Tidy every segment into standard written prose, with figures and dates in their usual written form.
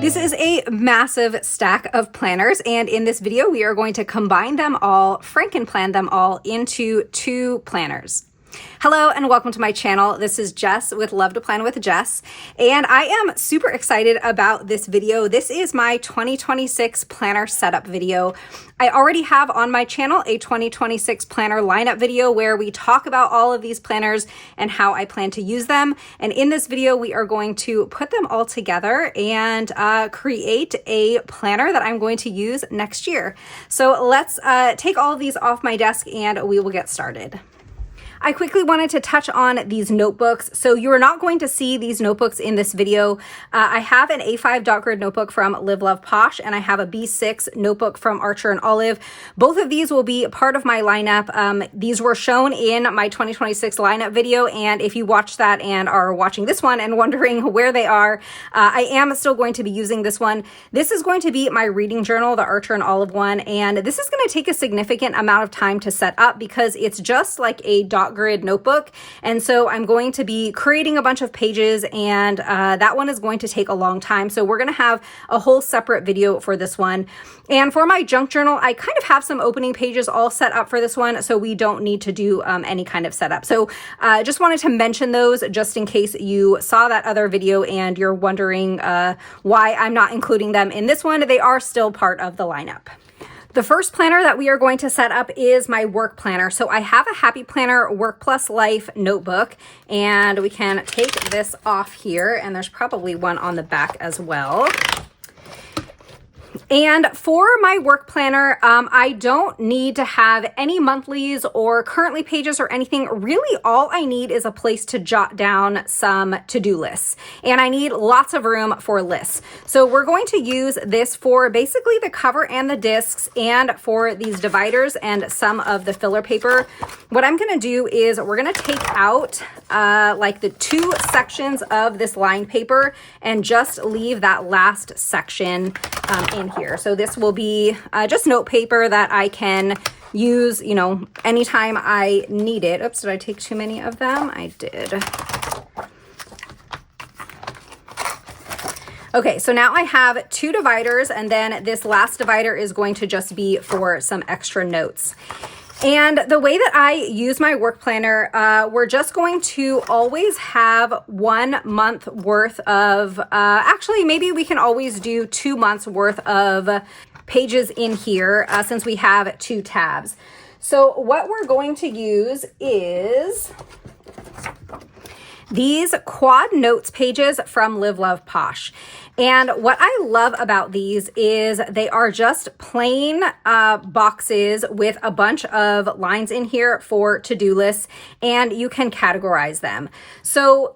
This is a massive stack of planners, and in this video we are going to combine them all, Frankenplan them all into 2 planners. Hello and welcome to my channel. This is Jess with Love to Plan with Jess, and I am super excited about this video. This is my 2026 planner setup video. I already have on my channel a 2026 planner lineup video where we talk about all of these planners and how I plan to use them. And in this video, we are going to put them all together and create a planner that I'm going to use next year. So let's take all of these off my desk and we will get started. I quickly wanted to touch on these notebooks. So you are not going to see these notebooks in this video. I have an A5 dot grid notebook from Live Love Posh, and I have a B6 notebook from Archer and Olive. Both of these will be part of my lineup. These were shown in my 2026 lineup video, and if you watched that and are watching this one and wondering where they are, I am still going to be using this one. This is going to be my reading journal, the Archer and Olive one, and this is going to take a significant amount of time to set up because it's just like a dot grid notebook, and so I'm going to be creating a bunch of pages, and that one is going to take a long time, so we're going to have a whole separate video for this one. And for my junk journal, I kind of have some opening pages all set up for this one, so we don't need to do any kind of setup. So just wanted to mention those just in case you saw that other video and you're wondering why I'm not including them in this one. They are still part of the lineup. The first planner that we are going to set up is my work planner. So I have a Happy Planner Work Plus Life notebook, and we can take this off here, and there's probably one on the back as well. And for my work planner, I don't need to have any monthlies or currently pages or anything. Really, all I need is a place to jot down some to-do lists. And I need lots of room for lists. So we're going to use this for basically the cover and the discs and for these dividers and some of the filler paper. What I'm going to do is we're going to take out like the 2 sections of this lined paper and just leave that last section in here. So this will be just note paper that I can use, you know, anytime I need it. Oops, did I take too many of them? I did. Okay, so now I have 2 dividers, and then this last divider is going to just be for some extra notes. And the way that I use my work planner, we're just going to always have 1 month worth of, actually maybe we can always do 2 months worth of pages in here since we have 2 tabs. So what we're going to use is these quad notes pages from Live Love Posh. And what I love about these is they are just plain boxes with a bunch of lines in here for to-do lists, and you can categorize them. So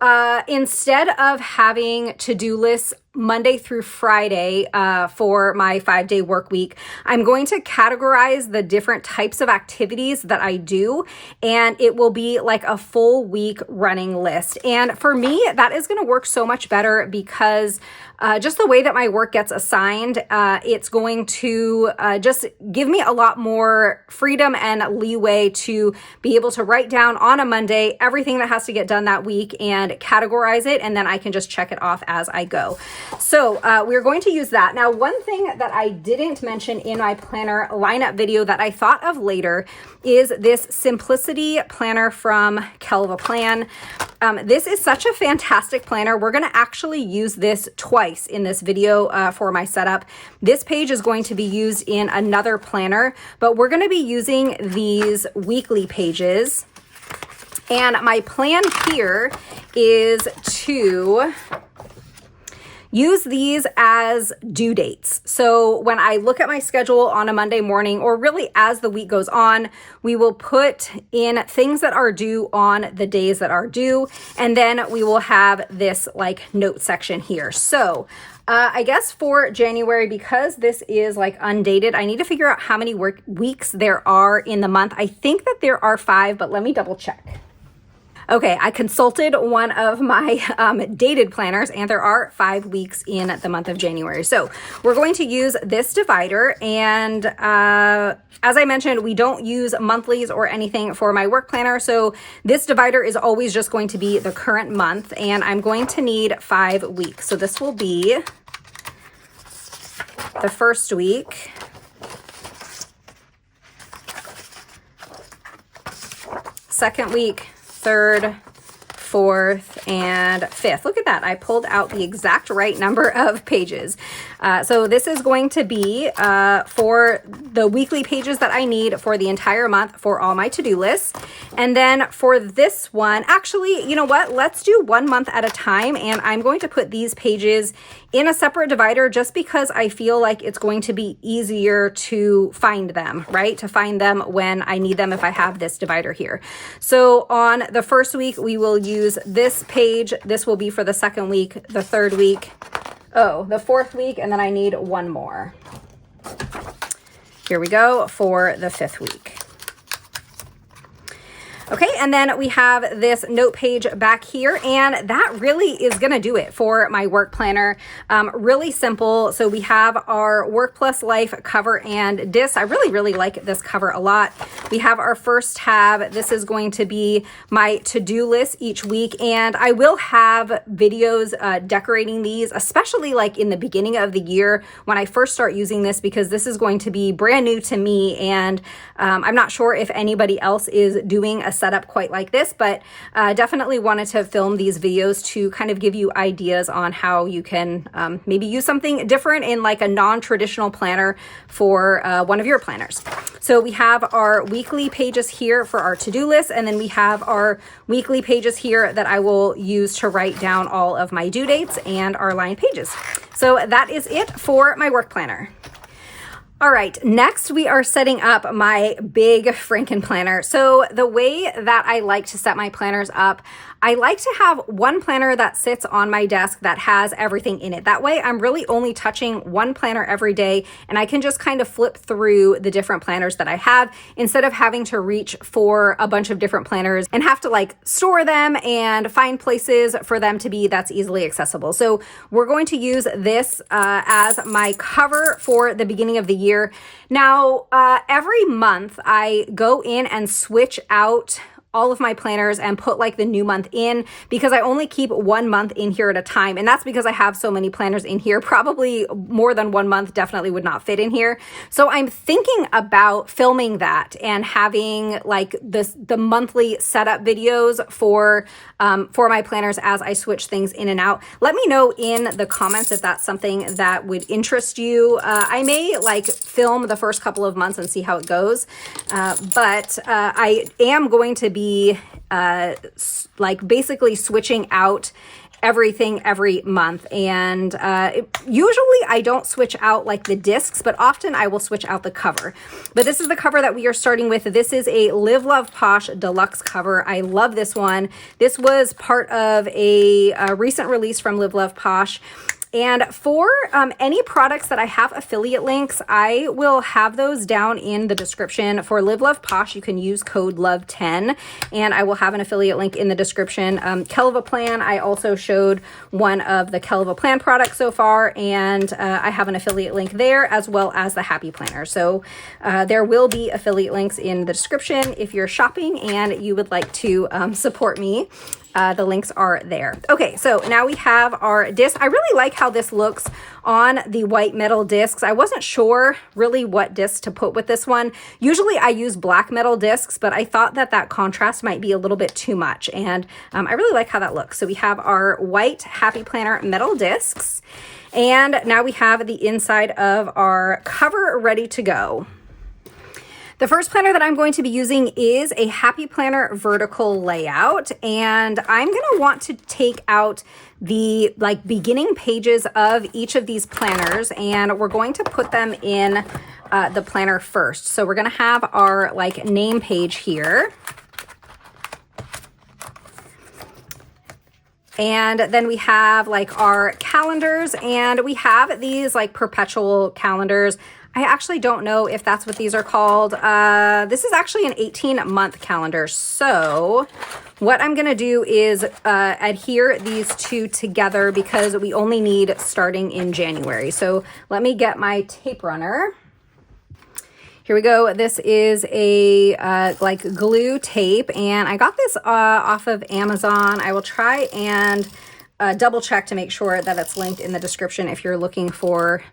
instead of having to-do lists Monday through Friday for my 5-day work week, I'm going to categorize the different types of activities that I do, and it will be like a full week running list. And for me, that is going to work so much better because just the way that my work gets assigned, it's going to just give me a lot more freedom and leeway to be able to write down on a Monday everything that has to get done that week and categorize it, and then I can just check it off as I go. So we're going to use that. Now, one thing that I didn't mention in my planner lineup video that I thought of later is this Simplicity planner from Kelva Plan. This is such a fantastic planner. We're going to actually use this twice in this video for my setup. This page is going to be used in another planner, but we're going to be using these weekly pages. And my plan here is to use these as due dates. So when I look at my schedule on a Monday morning, or really as the week goes on, we will put in things that are due on the days that are due, and then we will have this like note section here. So I guess for January, because this is like undated, I need to figure out how many weeks there are in the month. I think that there are 5, but let me double check. Okay, I consulted one of my dated planners, and there are 5 weeks in the month of January. So we're going to use this divider, and as I mentioned, we don't use monthlies or anything for my work planner, so this divider is always just going to be the current month, and I'm going to need 5 weeks. So this will be the first week. Second week, third, fourth, and fifth. Look at that. I pulled out the exact right number of pages. So this is going to be for the weekly pages that I need for the entire month for all my to-do lists. And then for this one, actually, you know what? Let's do 1 month at a time. And I'm going to put these pages in a separate divider just because I feel like it's going to be easier to find them, right? To find them when I need them if I have this divider here. So on the first week, we will use this page. This will be for the second week, the third week, the fourth week, and then I need one more. Here we go for the fifth week. Okay, and then we have this note page back here, and that really is gonna do it for my work planner. Really simple. So we have our Work Plus Life cover and disc. I really like this cover a lot. We have our first tab. This is going to be my to-do list each week, and I will have videos decorating these, especially like in the beginning of the year when I first start using this, because this is going to be brand new to me, and I'm not sure if anybody else is doing a setup quite like this, but definitely wanted to film these videos to kind of give you ideas on how you can maybe use something different in like a non-traditional planner for one of your planners. So we have our weekly pages here for our to-do list, and then we have our weekly pages here that I will use to write down all of my due dates and our line pages. So that is it for my work planner. All right, next we are setting up my big Frankenplanner. So the way that I like to set my planners up, I like to have one planner that sits on my desk that has everything in it. That way I'm really only touching one planner every day, and I can just kind of flip through the different planners that I have instead of having to reach for a bunch of different planners and have to like store them and find places for them to be that's easily accessible. So we're going to use this as my cover for the beginning of the year. Now, every month I go in and switch out all of my planners and put like the new month in, because I only keep 1 month in here at a time. And that's because I have so many planners in here. Probably more than 1 month definitely would not fit in here. So I'm thinking about filming that and having like the monthly setup videos for my planners as I switch things in and out. Let me know in the comments if that's something that would interest you. I may like film the first couple of months and see how it goes. But I am going to be like basically switching out everything every month. And usually I don't switch out like the discs, but often I will switch out the cover. But this is the cover that we are starting with. This is a Live Love Posh deluxe cover. I love this one. This was part of a recent release from Live Love Posh. And for any products that I have affiliate links, I will have those down in the description. For Live Love Posh, you can use code LOVE10, and I will have an affiliate link in the description. Frankenplan, I also showed one of the Frankenplan products so far, and I have an affiliate link there, as well as the Happy Planner. So there will be affiliate links in the description if you're shopping and you would like to support me. The links are there. Okay, so now we have our disc. I really like how this looks on the white metal discs. I wasn't sure really what disc to put with this one. Usually I use black metal discs, but I thought that that contrast might be a little bit too much, and I really like how that looks. So we have our white Happy Planner metal discs, and now we have the inside of our cover ready to go. The first planner that I'm going to be using is a Happy Planner vertical layout, and I'm going to want to take out the like beginning pages of each of these planners, and we're going to put them in the planner first. So we're going to have our like name page here. And then we have like our calendars, and we have these like perpetual calendars. I actually don't know if that's what these are called. This is actually an 18-month calendar. So what I'm gonna do is adhere these two together because we only need starting in January. So let me get my tape runner. Here we go. This is a like glue tape, and I got this off of Amazon. I will try and double check to make sure that it's linked in the description if you're looking for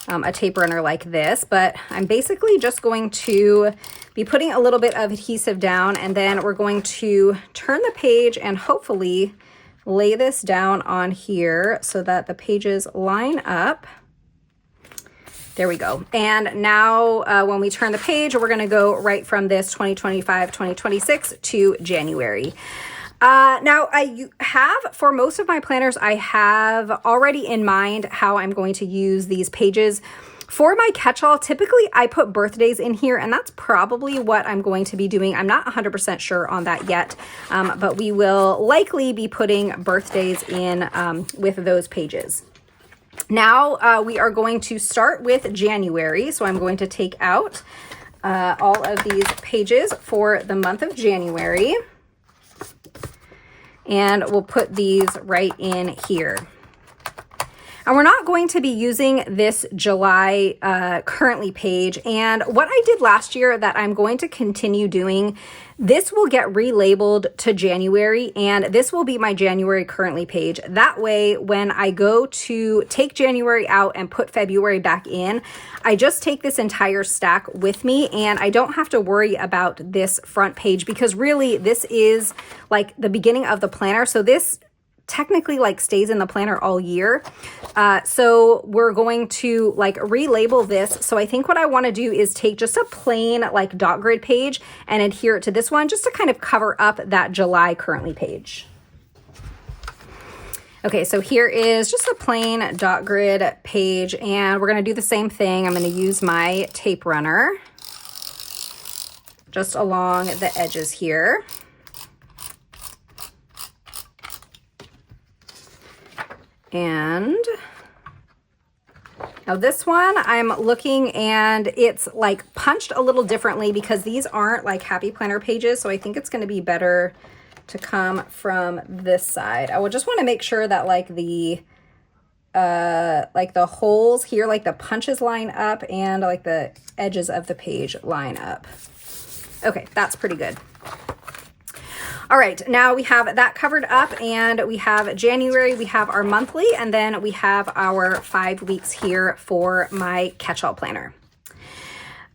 a tape runner like this, but I'm basically just going to be putting a little bit of adhesive down, and then we're going to turn the page and hopefully lay this down on here so that the pages line up. There we go. And now when we turn the page, we're going to go right from this 2025-2026 to January. Now I have, for most of my planners, I have already in mind how I'm going to use these pages. For my catch-all, typically I put birthdays in here, and that's probably what I'm going to be doing. I'm not 100% sure on that yet, but we will likely be putting birthdays in with those pages. Now we are going to start with January, so I'm going to take out all of these pages for the month of January. And we'll put these right in here. And we're not going to be using this July currently page. And what I did last year that I'm going to continue doing, this will get relabeled to January, and this will be my January currently page. That way, when I go to take January out and put February back in, I just take this entire stack with me, and I don't have to worry about this front page, because really this is like the beginning of the planner. So this technically like stays in the planner all year. So we're going to like relabel this. So I think what I want to do is take just a plain like dot grid page and adhere it to this one just to kind of cover up that July currently page. Okay, so here is just a plain dot grid page, and we're going to do the same thing. I'm going to use my tape runner just along the edges here. And now this one I'm looking, and it's like punched a little differently because these aren't like happy planner pages. So I think it's going to be better to come from this side. I would just want to make sure that like the holes here, like the punches line up and like the edges of the page line up. Okay, that's pretty good. All right, now we have that covered up, and we have January, we have our monthly, and then we have our 5 weeks here for my catch-all planner.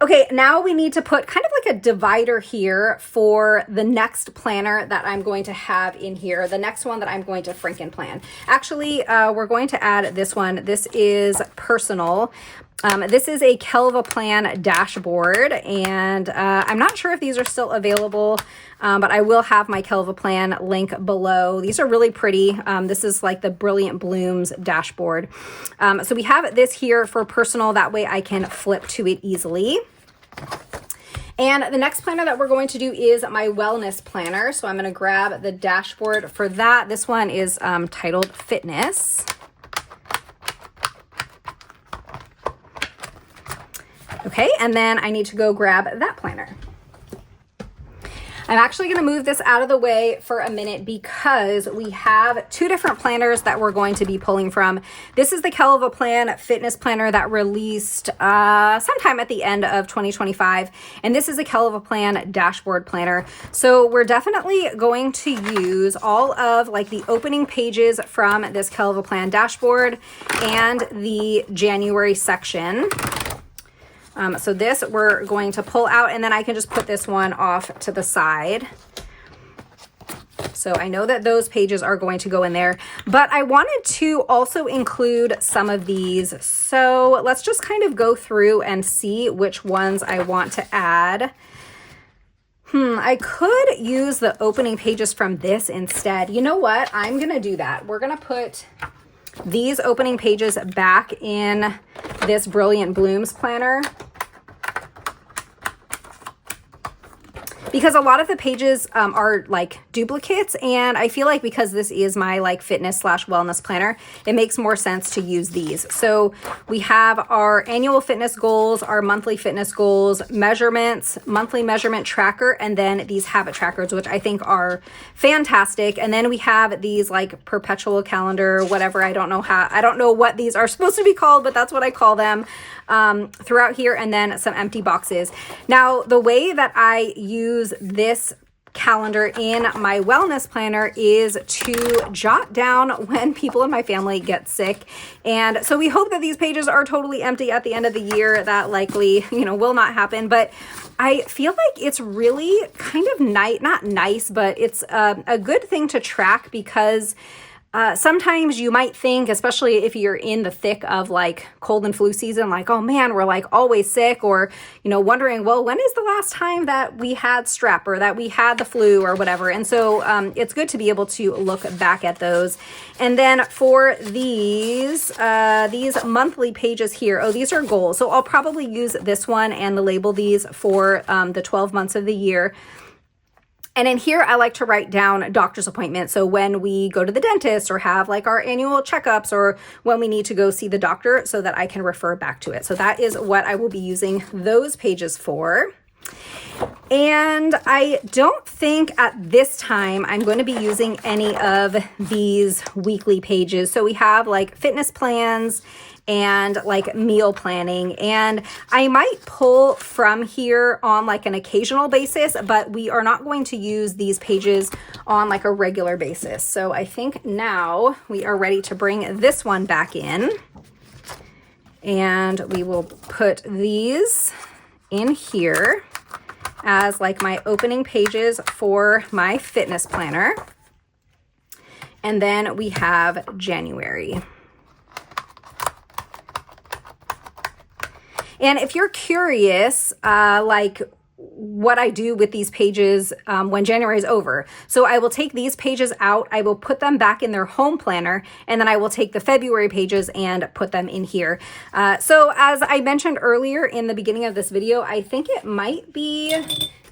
Okay, now we need to put kind of like a divider here for the next planner that I'm going to have in here, the next one that I'm going to Frankenplan. Actually, we're going to add this one. This is personal. This is a Kelvaplan dashboard, and I'm not sure if these are still available, but I will have my Kelvaplan link below. These are really pretty. This is like the Brilliant Blooms dashboard. So we have this here for personal. That way I can flip to it easily. And the next planner that we're going to do is my wellness planner. So I'm going to grab the dashboard for that. This one is titled Fitness. Okay, and then I need to go grab that planner. I'm actually going to move this out of the way for a minute because we have two different planners that we're going to be pulling from. This is the Kelvaplan fitness planner that released sometime at the end of 2025, and this is a Kelvaplan dashboard planner. So we're definitely going to use all of like the opening pages from this Kelvaplan dashboard and the January section. So this we're going to pull out, and then I can just put this one off to the side. So I know that those pages are going to go in there, but I wanted to also include some of these. So let's just kind of go through and see which ones I want to add. I could use the opening pages from this instead. You know what? I'm going to do that. We're going to put these opening pages back in this Brilliant Blooms planner, because a lot of the pages are like duplicates, and I feel like because this is my like fitness / wellness planner, it makes more sense to use these. So we have our annual fitness goals, our monthly fitness goals, measurements, monthly measurement tracker, and then these habit trackers, which I think are fantastic. And then we have these like perpetual calendar, whatever. I don't know what these are supposed to be called, but that's what I call them throughout here, and then some empty boxes. Now, the way that I use this calendar in my wellness planner is to jot down when people in my family get sick. And so we hope that these pages are totally empty at the end of the year. That likely, will not happen, but I feel like it's really kind of not nice, but it's a good thing to track because sometimes you might think, especially if you're in the thick of like cold and flu season, like, oh man, we're like always sick, or, wondering, well, when is the last time that we had strep or that we had the flu or whatever? And so it's good to be able to look back at those. And then for these monthly pages here, these are goals. So I'll probably use this one and label these for the 12 months of the year. And in here, I like to write down doctor's appointments. So when we go to the dentist or have like our annual checkups or when we need to go see the doctor so that I can refer back to it. So that is what I will be using those pages for. And I don't think at this time I'm going to be using any of these weekly pages. So we have like fitness plans and like meal planning, and I might pull from here on like an occasional basis, but we are not going to use these pages on like a regular basis. So I think now we are ready to bring this one back in, and we will put these in here as like my opening pages for my fitness planner. And then we have January. And if you're curious, like what I do with these pages when January is over. So I will take these pages out, I will put them back in their home planner, and then I will take the February pages and put them in here. So as I mentioned earlier in the beginning of this video, I think it might be,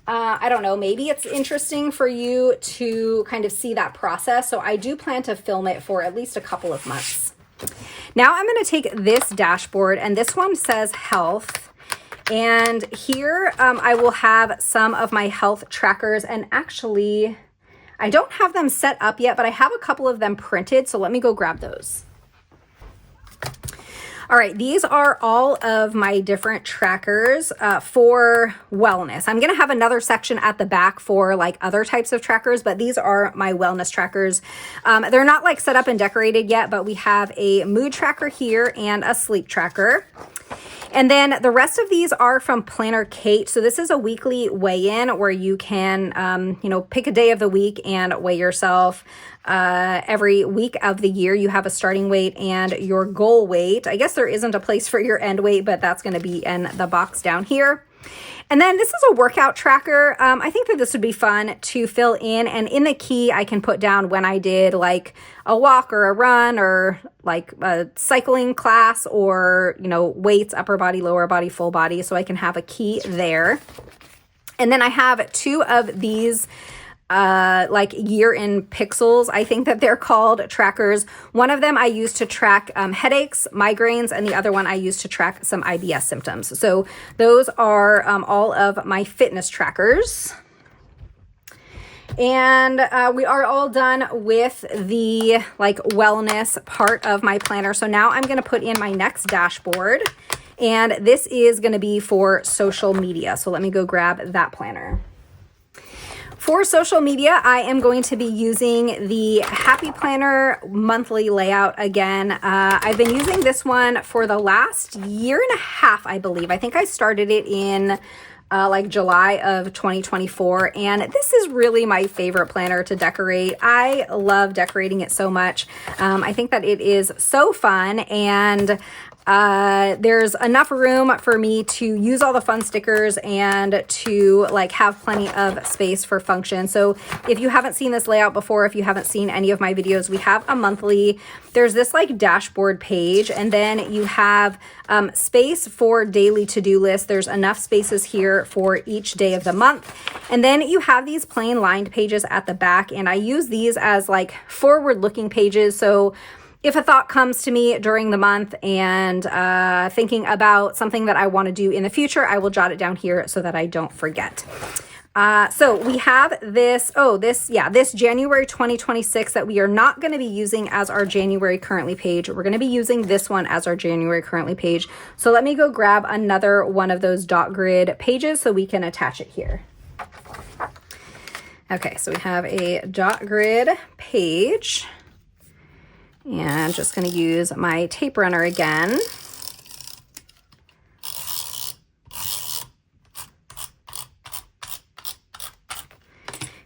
I don't know, maybe it's interesting for you to kind of see that process. So I do plan to film it for at least a couple of months. Now I'm going to take this dashboard, and this one says health. And here I will have some of my health trackers, and actually I don't have them set up yet, but I have a couple of them printed. So let me go grab those. All right, these are all of my different trackers for wellness. I'm going to have another section at the back for like other types of trackers, but these are my wellness trackers. They're not like set up and decorated yet, but we have a mood tracker here and a sleep tracker. And then the rest of these are from Planner Kate. So this is a weekly weigh-in where you can, pick a day of the week and weigh yourself. Every week of the year, you have a starting weight and your goal weight. I guess there isn't a place for your end weight, but that's going to be in the box down here. And then this is a workout tracker. I think that this would be fun to fill in. And in the key, I can put down when I did like a walk or a run or like a cycling class or, weights, upper body, lower body, full body. So I can have a key there. And then I have two of these like year in pixels, I think that they're called, trackers. One of them I use to track headaches, migraines, and the other one I use to track some IBS symptoms. So those are all of my fitness trackers. And we are all done with the like wellness part of my planner. So now I'm going to put in my next dashboard, and this is going to be for social media. So let me go grab that planner. For social media, I am going to be using the Happy Planner monthly layout again. I've been using this one for the last year and a half, I believe. I think I started it in like July of 2024, and this is really my favorite planner to decorate. I love decorating it so much. I think that it is so fun, and there's enough room for me to use all the fun stickers and to like have plenty of space for function. So if you haven't seen this layout before, if you haven't seen any of my videos, we have a monthly. There's this like dashboard page, and then you have space for daily to-do lists. There's enough spaces here for each day of the month. And then you have these plain lined pages at the back, and I use these as like forward-looking pages. So if a thought comes to me during the month and thinking about something that I want to do in the future, I will jot it down here so that I don't forget. So we have this January 2026 that we are not going to be using as our January currently page. We're going to be using this one as our January currently page. So let me go grab another one of those dot grid pages so we can attach it here. Okay, so we have a dot grid page, and I'm just going to use my tape runner again.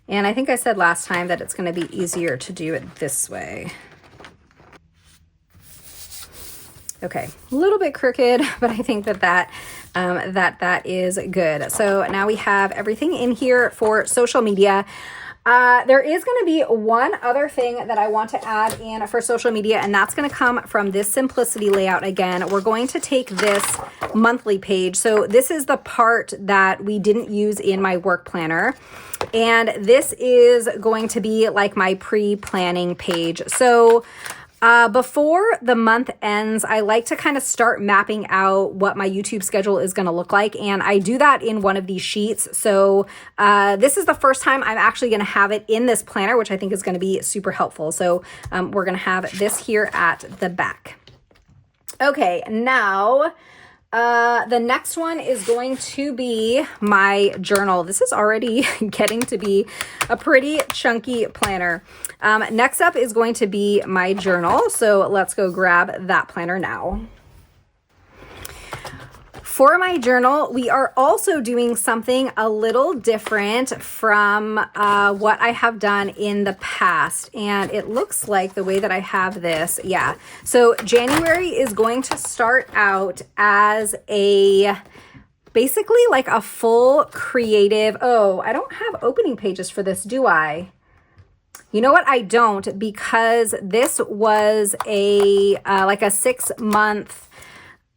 And I think I said last time that it's going to be easier to do it this way. Okay, a little bit crooked, but I think that is good. So now we have everything in here for social media. There is going to be one other thing that I want to add in for social media, and that's going to come from this simplicity layout again. We're going to take this monthly page. So this is the part that we didn't use in my work planner. And this is going to be like my pre-planning page. So before the month ends, I like to kind of start mapping out what my YouTube schedule is going to look like. And I do that in one of these sheets. So this is the first time I'm actually going to have it in this planner, which I think is going to be super helpful. So we're going to have this here at the back. Okay, now the next one is going to be my journal. This is already getting to be a pretty chunky planner. Next up is going to be my journal. So let's go grab that planner now. For my journal, we are also doing something a little different from what I have done in the past. And it looks like the way that I have this, yeah. So January is going to start out as basically like a full creative, oh, I don't have opening pages for this, do I? You know what? I don't, because this was like a 6-month,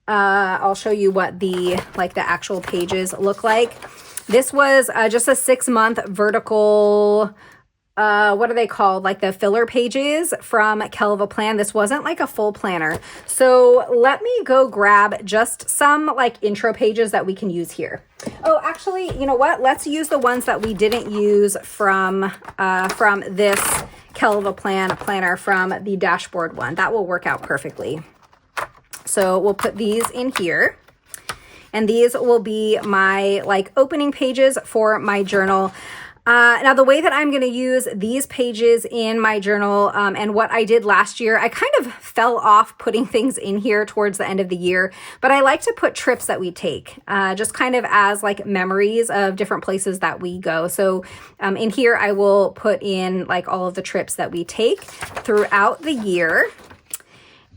I'll show you what the actual pages look like. This was just a 6-month vertical, what are they called? Like the filler pages from Plan. This wasn't like a full planner. So let me go grab just some like intro pages that we can use here. Oh, actually, you know what? Let's use the ones that we didn't use from this Plan planner from the dashboard one. That will work out perfectly. So we'll put these in here, and these will be my like opening pages for my journal. Now the way that I'm going to use these pages in my journal, and what I did last year, I kind of fell off putting things in here towards the end of the year, but I like to put trips that we take, just kind of as like memories of different places that we go. So in here, I will put in like all of the trips that we take throughout the year.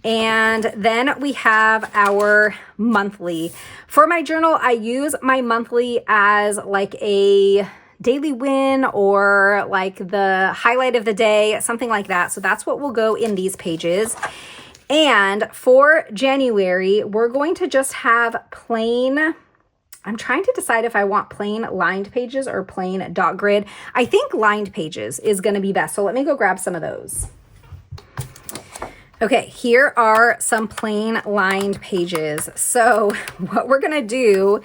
And then we have our monthly. For my journal, I use my monthly as like a daily win or like the highlight of the day, something like that. So that's what will go in these pages. And for January, we're going to just have plain, I'm trying to decide if I want plain lined pages or plain dot grid. I think lined pages is going to be best. So let me go grab some of those. Okay, here are some plain lined pages. So what we're going to do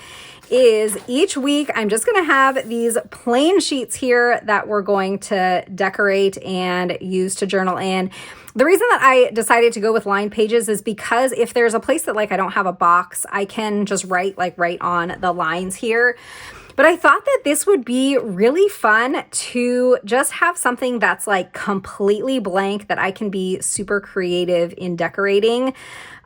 is each week I'm just going to have these plain sheets here that we're going to decorate and use to journal in. The reason that I decided to go with lined pages is because if there's a place that like I don't have a box, I can just write on the lines here. But I thought that this would be really fun to just have something that's like completely blank that I can be super creative in decorating.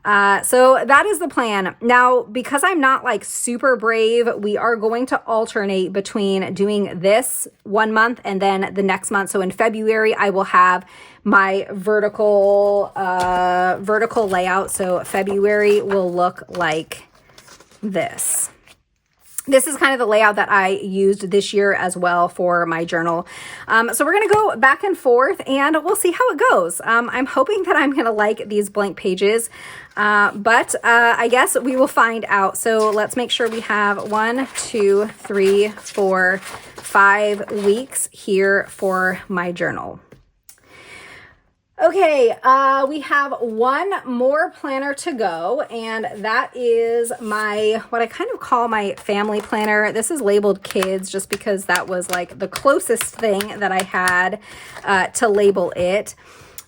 So that is the plan. Now, because I'm not like super brave, we are going to alternate between doing this one month and then the next month. So in February, I will have my vertical layout. So February will look like this. This is kind of the layout that I used this year as well for my journal. So we're going to go back and forth and we'll see how it goes. I'm hoping that I'm going to like these blank pages, but I guess we will find out. So let's make sure we have 1, 2, 3, 4, 5 weeks here for my journal. Okay, we have one more planner to go, and that is what I kind of call my family planner. This is labeled kids just because that was like the closest thing that I had to label it.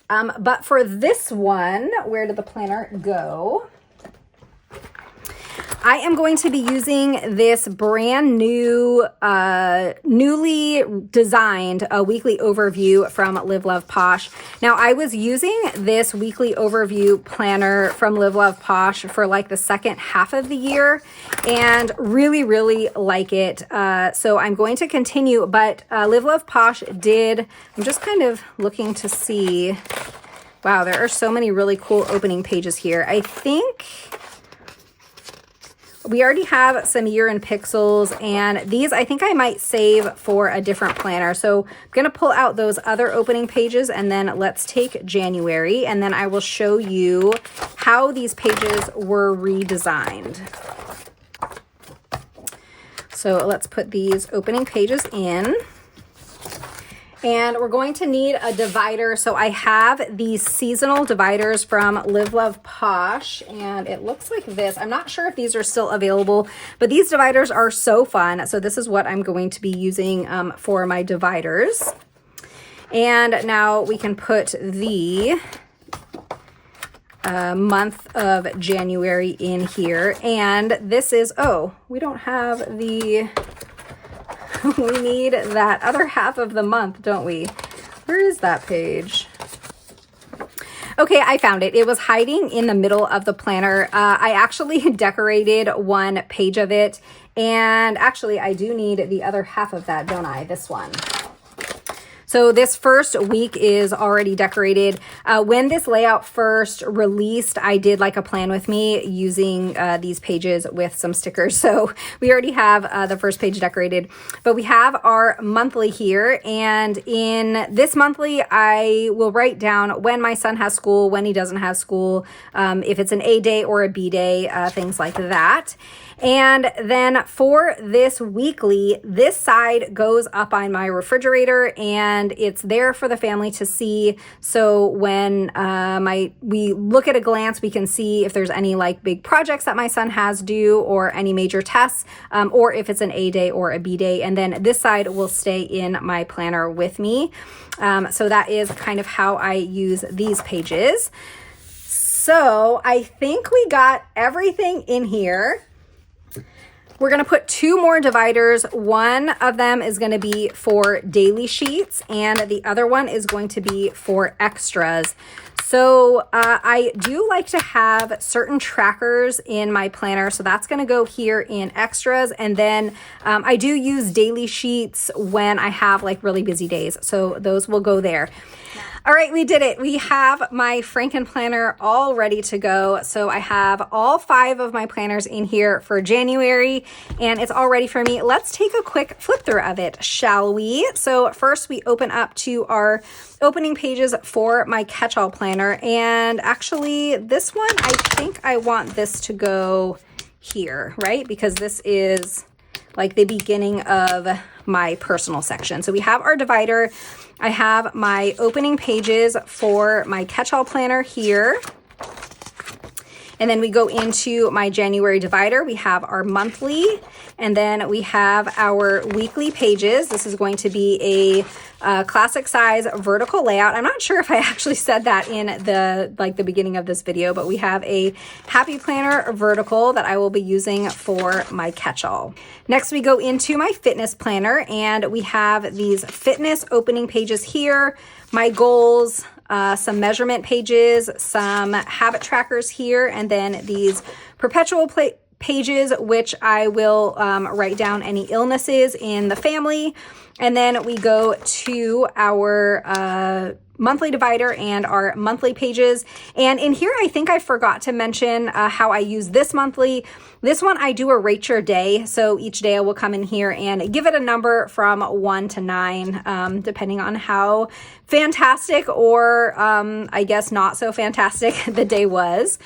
But for this one, where did the planner go? I am going to be using this brand new, newly designed weekly overview from Live Love Posh. Now, I was using this weekly overview planner from Live Love Posh for like the second half of the year and really, really like it. So I'm going to continue, but Live Love Posh did, I'm just kind of looking to see, wow, there are so many really cool opening pages here. I think we already have some year in pixels, and these I think I might save for a different planner. So I'm going to pull out those other opening pages, and then let's take January, and then I will show you how these pages were redesigned. So let's put these opening pages in. And we're going to need a divider. So I have these seasonal dividers from Live Love Posh, and it looks like this. I'm not sure if these are still available, but these dividers are so fun. So this is what I'm going to be using for my dividers. And now we can put the month of January in here. And this is, oh, we don't have the... We need that other half of the month, don't we? Where is that page? Okay, I found it. It was hiding in the middle of the planner. I actually decorated one page of it. And actually, I do need the other half of that, don't I? This one. So this first week is already decorated. When this layout first released, I did like a plan with me using these pages with some stickers. So we already have the first page decorated, but we have our monthly here. And in this monthly, I will write down when my son has school, when he doesn't have school, if it's an A day or a B day, things like that. And then for this weekly, this side goes up on my refrigerator and it's there for the family to see. So when we look at a glance, we can see if there's any like big projects that my son has due or any major tests, or if it's an A day or a B day. And then this side will stay in my planner with me. So that is kind of how I use these pages. So I think we got everything in here. We're going to put two more dividers. One of them is going to be for daily sheets, and the other one is going to be for extras. So I do like to have certain trackers in my planner. So that's going to go here in extras. And then I do use daily sheets when I have like really busy days. So those will go there. All right, we did it. We have my Frankenplanner all ready to go. So I have all 5 of my planners in here for January, and it's all ready for me. Let's take a quick flip through of it, shall we? So first we open up to our opening pages for my catch-all planner. And actually this one, I think I want this to go here, right? Because this is like the beginning of my personal section. So we have our divider. I have my opening pages for my catch-all planner here. And then we go into my January divider. We have our monthly, and then we have our weekly pages. This is going to be a classic size vertical layout. I'm not sure if I actually said that in the beginning of this video, but we have a Happy Planner vertical that I will be using for my catch-all. Next, we go into my fitness planner, and we have these fitness opening pages here, my goals, some measurement pages, some habit trackers here, and then these perpetual pages, which I will write down any illnesses in the family. And then we go to our monthly divider and our monthly pages. And in here, I think I forgot to mention how I use this monthly. This one, I do a rate your day. So each day I will come in here and give it a number from 1 to 9, depending on how fantastic or I guess not so fantastic the day was.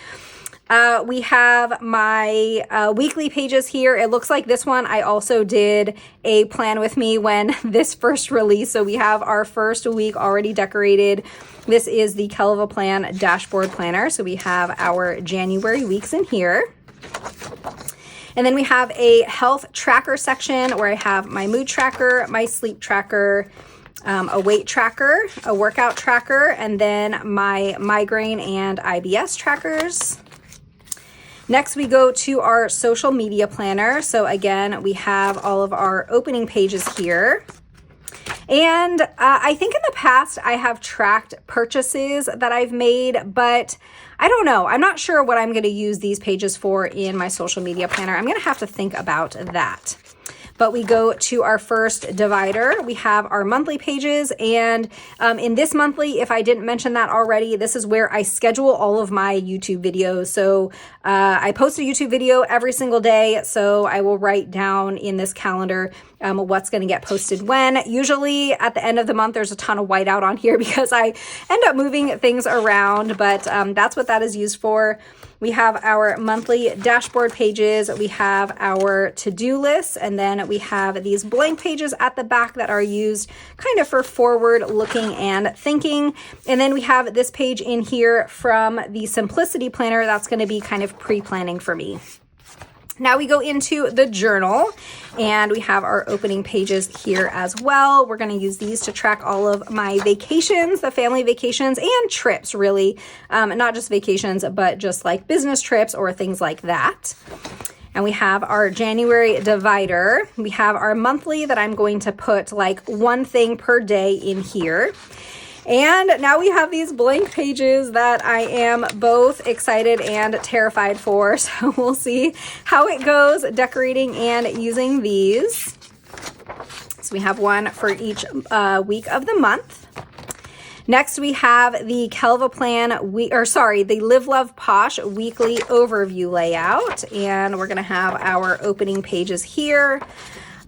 We have my weekly pages here. It looks like this one I also did a plan with me when this first released. So we have our first week already decorated. This is the Kelva dashboard planner. So we have our January weeks in here. And then we have a health tracker section where I have my mood tracker, my sleep tracker, a weight tracker, a workout tracker, and then my migraine and IBS trackers. Next, we go to our social media planner. So again, we have all of our opening pages here. And I think in the past I have tracked purchases that I've made, but I don't know. I'm not sure what I'm going to use these pages for in my social media planner. I'm going to have to think about that. But we go to our first divider. We have our monthly pages. And in this monthly, if I didn't mention that already, this is where I schedule all of my YouTube videos. So I post a YouTube video every single day. So I will write down in this calendar what's going to get posted when. Usually at the end of the month, there's a ton of whiteout on here because I end up moving things around. But that's what that is used for. We have our monthly dashboard pages, we have our to-do lists, and then we have these blank pages at the back that are used kind of for forward looking and thinking. And then we have this page in here from the Simplicity Planner that's going to be kind of pre-planning for me. Now we go into the journal, and we have our opening pages here as well. We're going to use these to track all of my vacations, the family vacations and trips, really. Not just vacations, but just like business trips or things like that. And we have our January divider. We have our monthly that I'm going to put like one thing per day in here. And now we have these blank pages that I am both excited and terrified for. So we'll see how it goes decorating and using these. So we have one for each week of the month. Next, we have the Frankenplan, the Live Love Posh weekly overview layout. And we're going to have our opening pages here.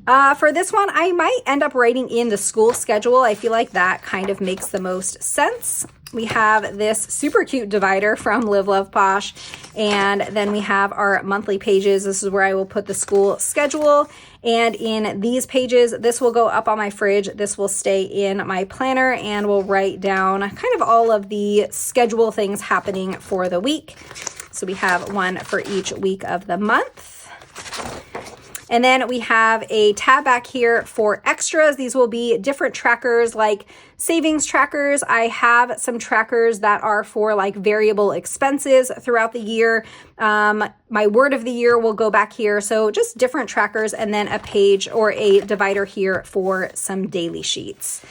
For this one, I might end up writing in the school schedule. I feel like that kind of makes the most sense. We have this super cute divider from Live Love Posh, and then we have our monthly pages. This is where I will put the school schedule, and in these pages, this will go up on my fridge. This will stay in my planner, and we'll write down kind of all of the schedule things happening for the week. So we have one for each week of the month. And then we have a tab back here for extras. These will be different trackers like savings trackers. I have some trackers that are for like variable expenses throughout the year. My word of the year will go back here. So just different trackers, and then a page or a divider here for some daily sheets.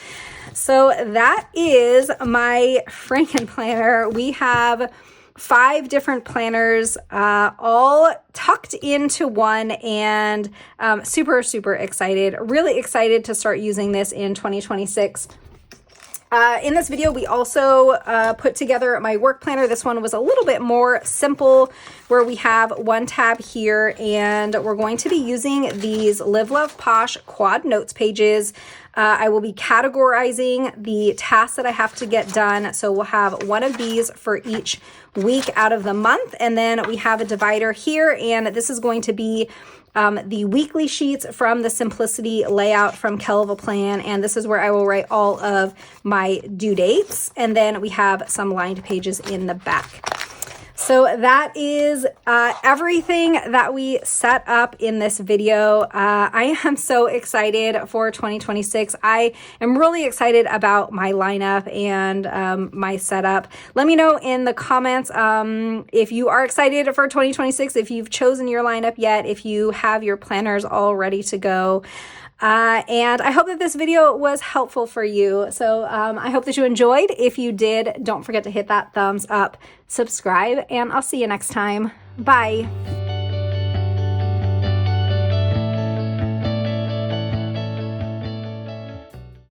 So that is my Frankenplanner. We have 5 different planners, all tucked into one, and super, super excited. Really excited to start using this in 2026. In this video, we also put together my work planner. This one was a little bit more simple, where we have one tab here, and we're going to be using these Live Love Posh quad notes pages. I will be categorizing the tasks that I have to get done. So we'll have one of these for each week out of the month. And then we have a divider here, and this is going to be the weekly sheets from the Simplicity layout from Frankenplan, and this is where I will write all of my due dates. And then we have some lined pages in the back. So that is everything that we set up in this video. I am so excited for 2026. I am really excited about my lineup and my setup. Let me know in the comments if you are excited for 2026, if you've chosen your lineup yet, if you have your planners all ready to go. And I hope that this video was helpful for you. So I hope that you enjoyed. If you did, don't forget to hit that thumbs up, subscribe, and I'll see you next time. Bye.